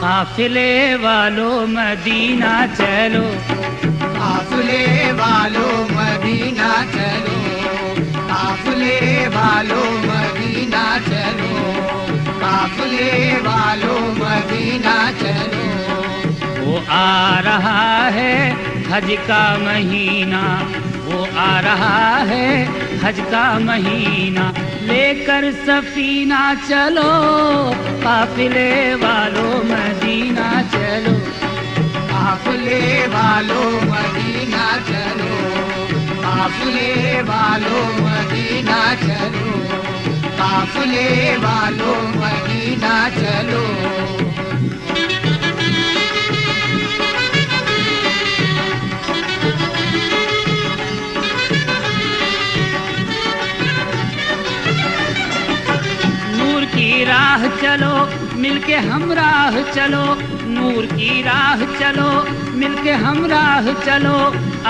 قافلے والو مدینہ چلو، قافلے والو مدینہ چلو، قافلے والو مدینہ چلو، قافلے والو مدینہ چلو۔ وہ آ رہا ہے حج کا مہینہ، وہ آ رہا ہے حج کا مہینہ، لے کر سفینہ چلو، قافلے والو مدینہ چلو، قافلے والو مدینہ چلو، قافلے والو مدینہ چلو، قافلے والو مدینہ چلو۔ نور کی راہ چلو مل کے ہمراہ چلو، نور کی راہ چلو مل کے ہمراہ چلو،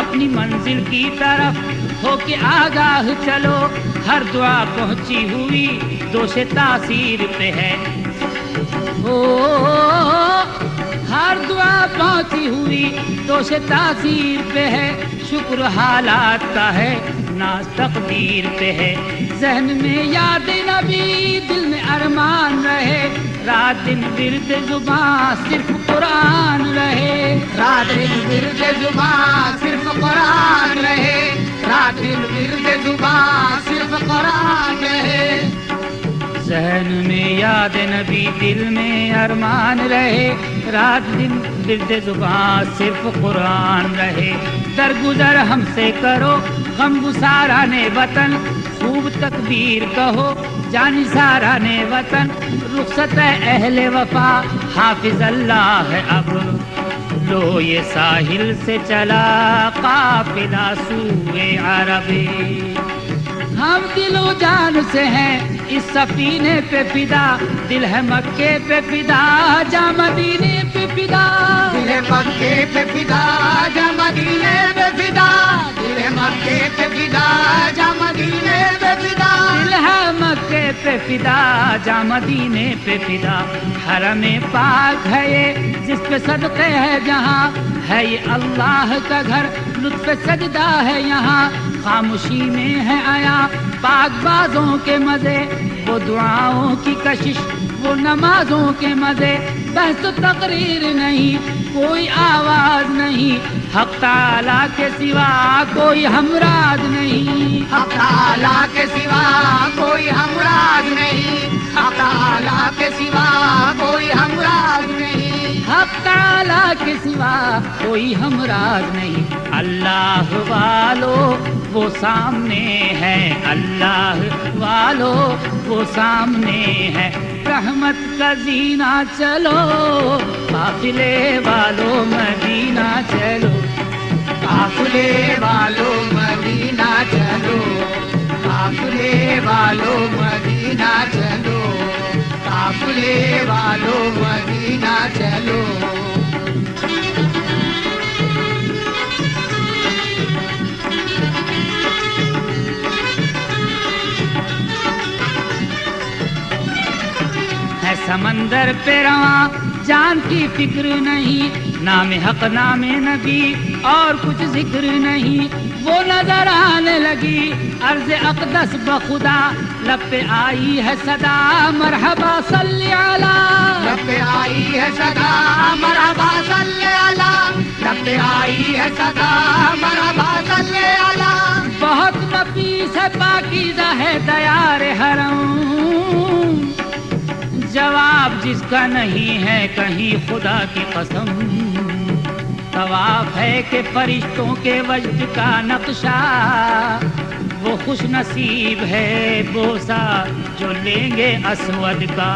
اپنی منزل کی طرف ہو کے آگاہ چلو، ہر دعا پہنچی ہوئی دوش تاثیر پہ ہے، ہر دعا پہنچی ہوئی دوش تاثیر پہ ہے، شکر حالات کا ہے ناز تقدیر پہ ہے، ذہن میں یاد نبی دل میں ارمان رہے، رات دن ورد زباں صرف قرآن رہے، رات دن ورد زباں صرف قرآن رہے، رات دن ورد زباں صرف قرآن رہے، ذہن میں یاد نبی دل میں ارمان رہے، رات دن ورد زباں صرف قرآن رہے، درگزر ہم سے کرو غم گساران وطن، خوب تکبیر کہو جانثاران وطن، رخصت اہل وفا حافظ اللہ ہے اب، لو یہ ساحل سے چلا قافلہ سوئے عربی، ہم دل و جان سے ہیں اس سفینے پہ فدا، دل ہے مکے پہ فدا جا مدینے پہ فدا، دل ہے مکے پہ فدا جا مدینے پہ فدا، دل ہے مکے پہ فدا جا مدینے پہ فدا، دل ہے مکے پہ فدا جا مدینے پہ فدا، حرم پاک ہے یہ جس پہ صدقے ہے جہاں، ہے یہ اللہ کا گھر لطف سجدہ ہے یہاں، خاموشی میں ہے آیا پاک بازوں کے مزے، وہ دعاؤں کی کشش وہ نمازوں کے مزے، بحث و تقریر نہیں کوئی آواز نہیں، حق تعالیٰ کے سوا کوئی ہمراز نہیں، حق تعالیٰ کے سوا کوئی ہمراز نہیں، حق تعالیٰ کے سوا کوئی ہمراز نہیں، حق تعالیٰ کے سوا کوئی ہمراز نہیں، اللہ والو وہ سامنے ہے، اللہ والو وہ سامنے ہے، رحمت کا زینہ چلو، قافلے والو مدینہ چلو، قافلے والو مدینہ چلو، قافلے والو مدینہ چلو، قافلے والو مدینہ چلو۔ ہے سمندر پہ رواں جان کی فکر نہیں، نام حق نام نبی اور کچھ ذکر نہیں، وہ نظر آنے لگی عرض اقدس بخدا، لب پہ آئی ہے صدا مرحبا صلی علی، لب پہ آئی ہے صدا مرحبا صلی علی، لب پہ آئی ہے صدا مرحبا صلی علی، بہت نفیس ہے پاکیزہ ہے دیار حرم، جواب جس کا نہیں ہے کہیں خدا کی قسم، طواف ہے کہ فرشتوں کے وجد کا نقشہ، وہ خوش نصیب ہے بوسہ جو لیں گے اسود کا،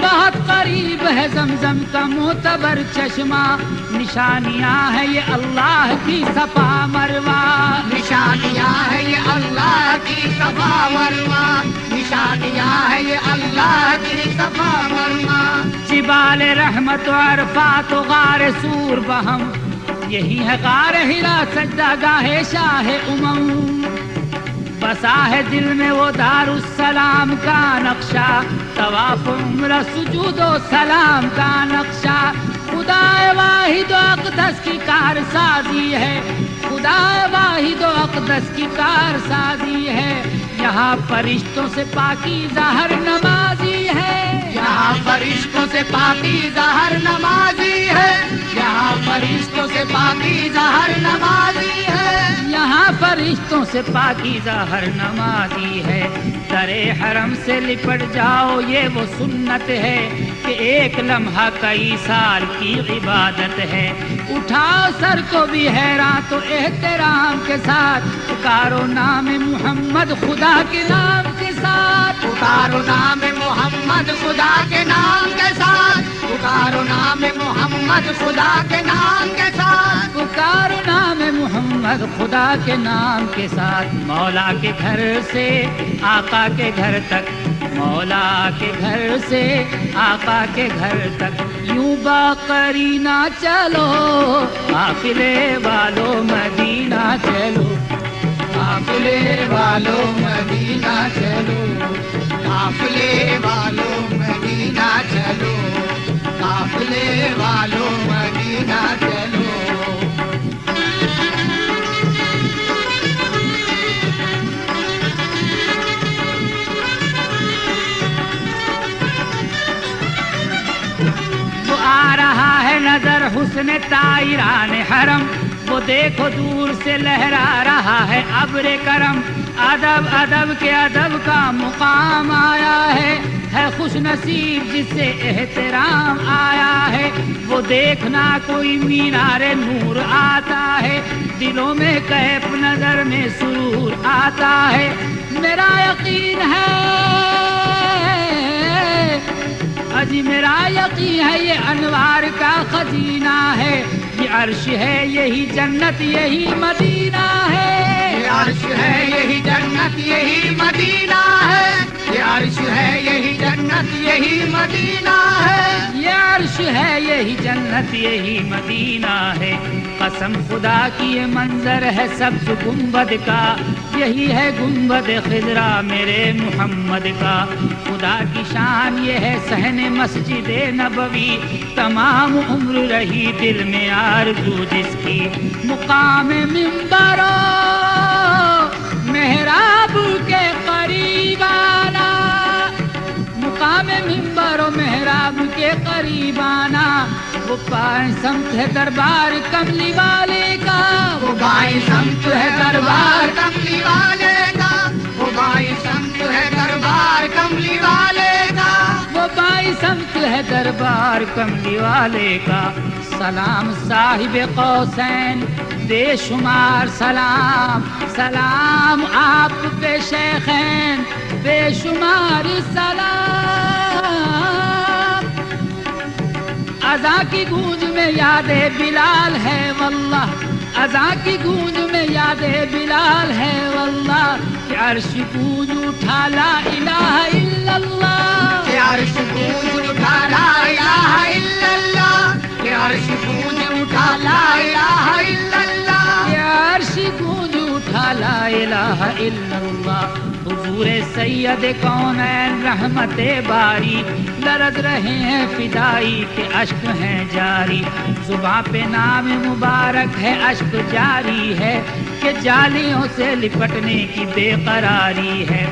بہت قریب ہے زمزم کا معتبر چشمہ، نشانیاں ہے یہ اللہ کی صفا مروا، نشانیاں ہے یہ اللہ کی صفا مروا، نشانیاں ہے یہ اللہ کی صفا مروا۔ جبال رحمت و عرفات و غار سور بہم، یہی ہے غار ہرا سجدہ گاہ شاہ بسا ہے دل میں وہ دار السلام کا نقشہ، طواف عمرہ سجود و سلام کا نقشہ، خدا واحد و اقدس کی کار سازی ہے، خدا واحد و اقدس کی کار سازی ہے، یہاں فرشتوں سے پاکیزہ ہر نمازی ہے، یہاں فرشتوں سے پاکیزہ ہر نمازی ہے، یہاں فرشتوں سے پاکیزہ ہر نمازی ہے، یہاں فرشتوں سے پاکیزہ ہر نمازی ہے، درے حرم سے لپٹ جاؤ یہ وہ سنت ہے کہ ایک لمحہ کئی سال کی عبادت ہے، اٹھاؤ سر کو بھی حیران تو احترام کے ساتھ، پکارو نام محمد خدا کے نام کے ساتھ، پکارو نام محمد خدا کے نام کے ساتھ، پکارو نام محمد خدا کے نام کے ساتھ، پکارو نام محمد خدا کے نام کے ساتھ، مولا کے گھر سے آقا کے گھر تک، مولا کے گھر سے آقا کے گھر تک، یوں باقرینہ چلو قافلے والو مدینہ چلو، قافلے والو مدینہ چلو، قافلے والو مدینہ چلو، قافلے والو مدینہ چلو۔ وہ آ رہا ہے نظر حسن طائران حرم، وہ دیکھو دور سے لہرا رہا ہے ابر کرم، ادب ادب کے ادب کا مقام آیا ہے خوش نصیب جس سے احترام آیا ہے، وہ دیکھنا کوئی مینار نور آتا ہے، دلوں میں کیف نظر میں سرور آتا ہے، میرا یقین ہے اجی میرا یقین ہے یہ انوار کا خزینہ ہے، یہ عرش ہے یہی جنت یہی مدینہ ہے، یہ عرش ہے یہی جنت یہی مدینہ ہے، یہ عرش ہے یہی جنت یہی مدینہ ہے، یہ عرش ہے یہی جنت یہی مدینہ ہے، قسم خدا کی یہ منظر ہے سبز گنبد کا، یہی ہے گنبد خضرا میرے محمد کا، خدا کی شان یہ ہے صحن مسجد نبوی، تمام عمر رہی دل میں آرزو جس کی، مقام منبر و محراب کے قریب آنا، مقام منبر و محراب کے قریب آنا، وہ بائیں سمت ہے دربار کملی والے کا، وہ بائیں سمت ہے دربار کملی والے کا، وہ بائیں سمت ہے دربار کملی والے کا، وہ بائیں سمت ہے دربار کملی والے کا، سلام صاحب قوسین بے شمار سلام، سلام آپ پہ شیخین بے شمار سلام، اذان کی گونج میں یاد بلال ہے واللہ، اذان کی گونج میں یاد بلال ہے واللہ، کہ عرش گونج اٹھا لا الہ الا اللہ، کہ عرش گونج اٹھا لا الہ الا اللہ، کہ عرش گونج اٹھا لا الہ الا اللہ، کہ عرش گونج اٹھا لا الہ الا اللہ، حضور سید کونین رحمت باری، لرز رہے ہیں فدائی کے اشک ہیں جاری، زباں پہ نام مبارک ہے اشک جاری ہے، کہ جالیوں سے لپٹنے کی بے قراری ہے،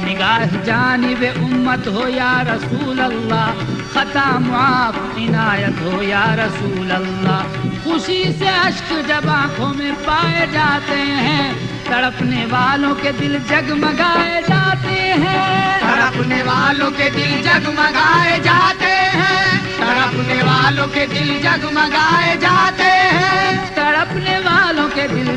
نگاہ جانب امت ہو یا رسول اللہ، خطا معاف عنایت ہو یا رسول اللہ، خوشی سے اشک جب آنکھوں میں پائے جاتے ہیں، تڑپنے والوں کے دل جگمگائے جاتے ہیں، تڑپنے والوں کے دل جگمگائے جاتے ہیں، تڑپنے والوں کے دل جگمگائے جاتے ہیں، تڑپنے والوں کے دل